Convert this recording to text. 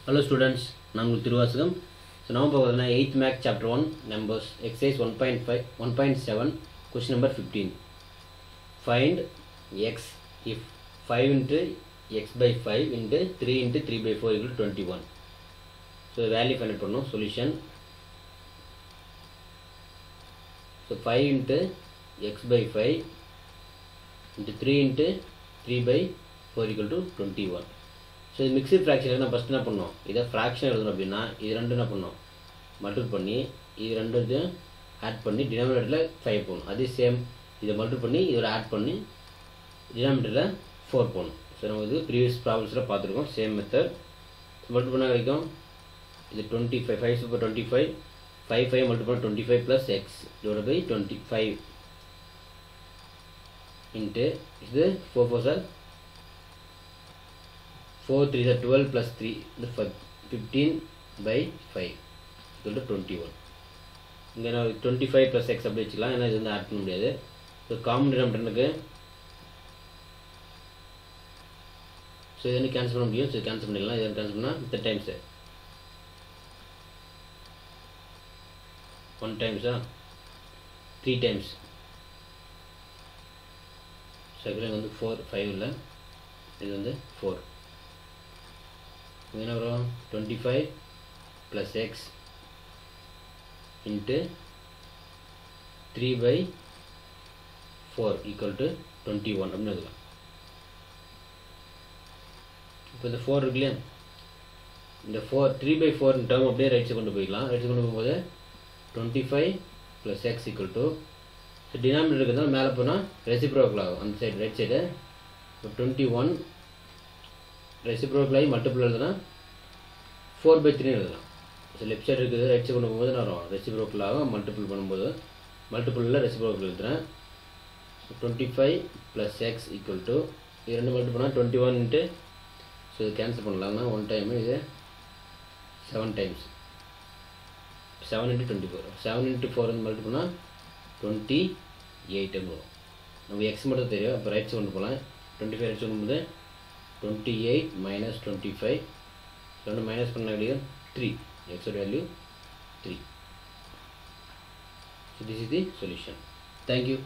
Hello students, நான் உங்கள் Thiruvasagam. So now பார்த்தீங்கன்னா 8th math chapter 1 numbers exercise 1.5 1.7 question number 15. Find x if 5 into x by 5 into 3 into 3 by 4 equal to 21. So value find பண்ணனும் solution. So 5 into x by 5 into 3 into 3 by 4 equal to 21. So mixed fraction நான் first என்ன பண்ணோம், இத fraction எழுதணும் அப்படினா இது ரெண்டும் என்ன பண்ணோம், மல்டிபிள் பண்ணி இது ரெண்டையும் ஆட் பண்ணி டினாமினேட்டர்ல 5 போடணும். அதே சேம் இத மல்டிபிள் பண்ணி இதோட ஆட் பண்ணி டினாமினேட்டர்ல 4 போடணும். சோ நம்ம இது previous problemsல பார்த்திருக்கோம். சேம் மெத்தட் மல்டிபிள் பண்ணா கிடைக்கும். இது 25 5 super 25 5 5 multiple பண்ணா 25 plus x divided by 25 into இது 4 4 are 4 3 are 12 plus 3 the 15 by 5 equal to 21. இங்க நான் 25 plus x அப்படி வச்சுக்கலாம். ஏன்னா இது வந்து ஆட் பண்ண முடியாது. ஸோ காமன் டினாமினேட்டருக்கு ஸோ இதை கேன்சல் பண்ண முடியும். ஸோ கேன்சல் பண்ணிடலாம். இதை கேன்சல் பண்ணால் இந்த டைம்ஸ் 1 டைம்ஸா 3 டைம்ஸ். ஸோ இதில் வந்து 4 5 இல்லை, இது வந்து 4. என்ன வரும் 25 plus x into 3 by 4 equal to 21 அப்படின்னு எழுதலாம். இப்போ இந்த 4 இருக்கு இல்லையா, இந்த 3 by 4 டேர்ம் அப்படியே ரைட் சைடு கொண்டு போய்க்கலாம். ரைட் சைடு கொண்டு போகும்போது 25 plus x equal to denominator இருக்கிறதால மேலே போனால் ரெசிப்ரோக்கல் ஆகும். அந்த சைடு ரைட் சைடு 21 ரெசிப்ரோக்கல் ஆகி மல்டிபிள் எழுதுனா 4 by 3 எழுதலாம். ஸோ லெஃப்ட் சைடு இருக்குது, ரைட் சைடு கொண்டு போகும்போது நான் வரும் ரெசிப்ரோக்கல் ஆகும். மல்டிபிள் பண்ணும்போது மல்டிபிளில் ரெசிப்ரோக்கல் எழுதுறேன். 25 plus x equal to இது ரெண்டு மல்டிபிள் பண்ணால் 21 இன்ட்டு ஸோ இது கேன்சல் பண்ணலாம்னா 1 டைம் இது 7 டைம்ஸ் 7 into 24 7 into 4 வந்து மல்டிபிள் பண்ணால் 28 வரும். நம்ம எக்ஸ் மட்டும் தெரியும். அப்போ ரைட் சைடு கொண்டு போகலாம். 25 ரைட் சைடு கொண்டு 28 minus 25 so minus பண்ண வேண்டிய 3 x value 3. So this is the solution. Thank you.